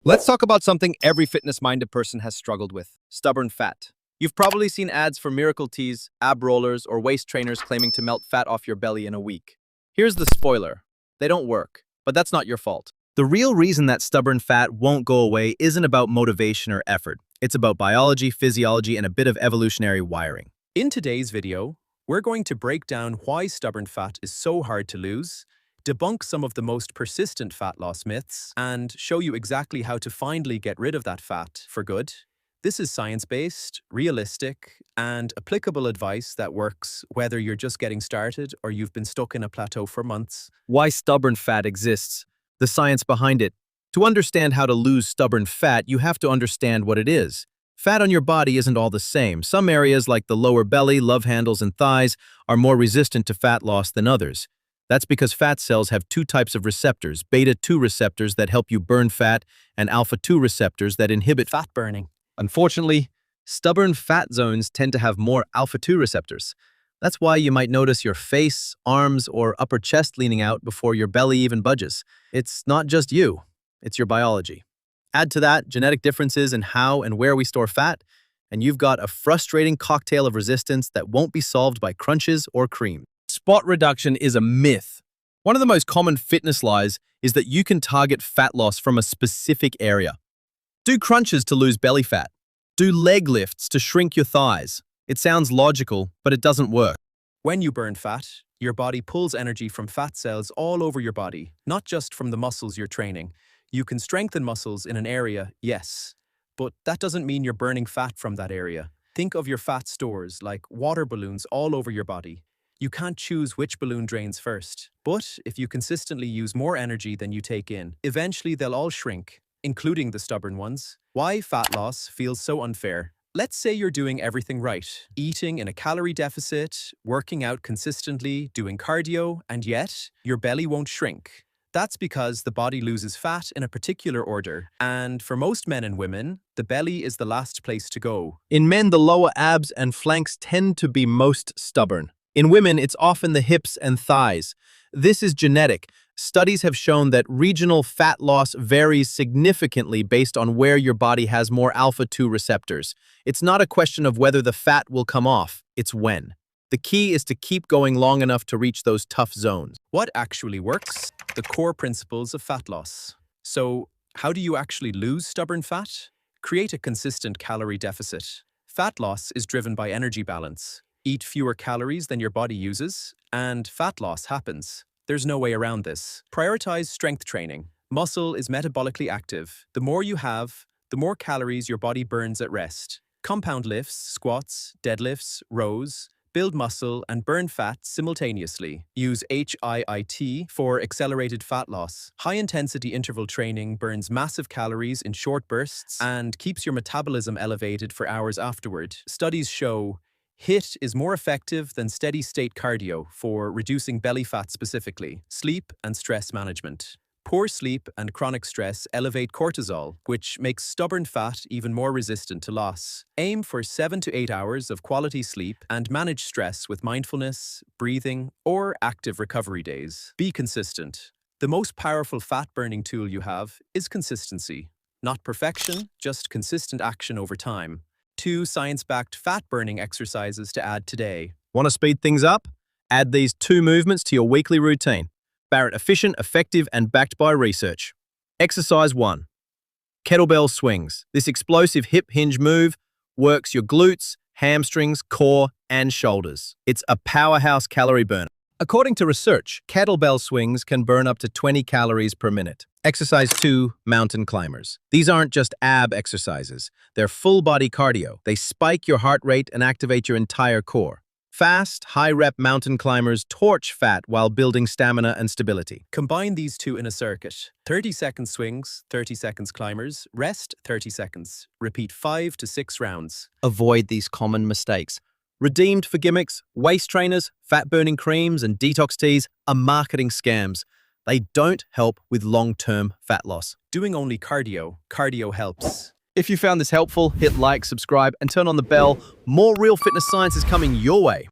Let's talk about something every fitness-minded person has struggled with: stubborn fat. You've probably seen ads for miracle teas, ab rollers, or waist trainers claiming to melt fat off your belly in a week. Here's the spoiler: they don't work, but that's not your fault. The real reason that stubborn fat won't go away isn't about motivation or effort. It's about biology, physiology, and a bit of evolutionary wiring. In today's video, we're going to break down why stubborn fat is so hard to lose, debunk some of the most persistent fat loss myths, and show you exactly how to finally get rid of that fat for good. This is science-based, realistic, and applicable advice that works whether you're just getting started or you've been stuck in a plateau for months. Why stubborn fat exists, the science behind it. To understand how to lose stubborn fat, you have to understand what it is. Fat on your body isn't all the same. Some areas like the lower belly, love handles, and thighs are more resistant to fat loss than others. That's because fat cells have two types of receptors: beta-2 receptors that help you burn fat and alpha-2 receptors that inhibit Fat burning. Unfortunately, stubborn fat zones tend to have more alpha-2 receptors. That's why you might notice your face, arms, or upper chest leaning out before your belly even budges. It's not just you, it's your biology. Add to that genetic differences in how and where we store fat, and you've got a frustrating cocktail of resistance that won't be solved by crunches or cream. Spot reduction is a myth. One of the most common fitness lies is that you can target fat loss from a specific area. Do crunches to lose belly fat. Do leg lifts to shrink your thighs. It sounds logical, but it doesn't work. When you burn fat, your body pulls energy from fat cells all over your body, not just from the muscles you're training. You can strengthen muscles in an area, yes, but that doesn't mean you're burning fat from that area. Think of your fat stores like water balloons all over your body. You can't choose which balloon drains first, but if you consistently use more energy than you take in, eventually they'll all shrink, including the stubborn ones. Why fat loss feels so unfair? Let's say you're doing everything right, eating in a calorie deficit, working out consistently, doing cardio, and yet your belly won't shrink. That's because the body loses fat in a particular order, and for most men and women, the belly is the last place to go. In men, the lower abs and flanks tend to be most stubborn. In women, it's often the hips and thighs. This is genetic. Studies have shown that regional fat loss varies significantly based on where your body has more alpha-2 receptors. It's not a question of whether the fat will come off, it's when. The key is to keep going long enough to reach those tough zones. What actually works? The core principles of fat loss. So, how do you actually lose stubborn fat? Create a consistent calorie deficit. Fat loss is driven by energy balance. Eat fewer calories than your body uses, and fat loss happens. There's no way around this. Prioritize strength training. Muscle is metabolically active. The more you have, the more calories your body burns at rest. Compound lifts, squats, deadlifts, rows, build muscle and burn fat simultaneously. Use HIIT for accelerated fat loss. High-intensity interval training burns massive calories in short bursts and keeps your metabolism elevated for hours afterward. Studies show HIIT is more effective than steady-state cardio for reducing belly fat specifically. Sleep and stress management. Poor sleep and chronic stress elevate cortisol, which makes stubborn fat even more resistant to loss. Aim for 7 to 8 hours of quality sleep and manage stress with mindfulness, breathing, or active recovery days. Be consistent. The most powerful fat-burning tool you have is consistency. Not perfection, just consistent action over time. 2 science-backed fat-burning exercises to add today. Want to speed things up? Add these 2 movements to your weekly routine. Barrett efficient, effective, and backed by research. Exercise 1. Kettlebell swings. This explosive hip hinge move works your glutes, hamstrings, core, and shoulders. It's a powerhouse calorie burner. According to research, kettlebell swings can burn up to 20 calories per minute. Exercise 2, mountain climbers. These aren't just ab exercises. They're full-body cardio. They spike your heart rate and activate your entire core. Fast, high-rep mountain climbers torch fat while building stamina and stability. Combine these 2 in a circuit. 30-second swings, 30 seconds climbers, rest 30 seconds. Repeat 5 to 6 rounds. Avoid these common mistakes. Redeemed for gimmicks, waist trainers, fat-burning creams, and detox teas are marketing scams. They don't help with long-term fat loss. Doing only cardio helps. If you found this helpful, hit like, subscribe, and turn on the bell. More real fitness science is coming your way.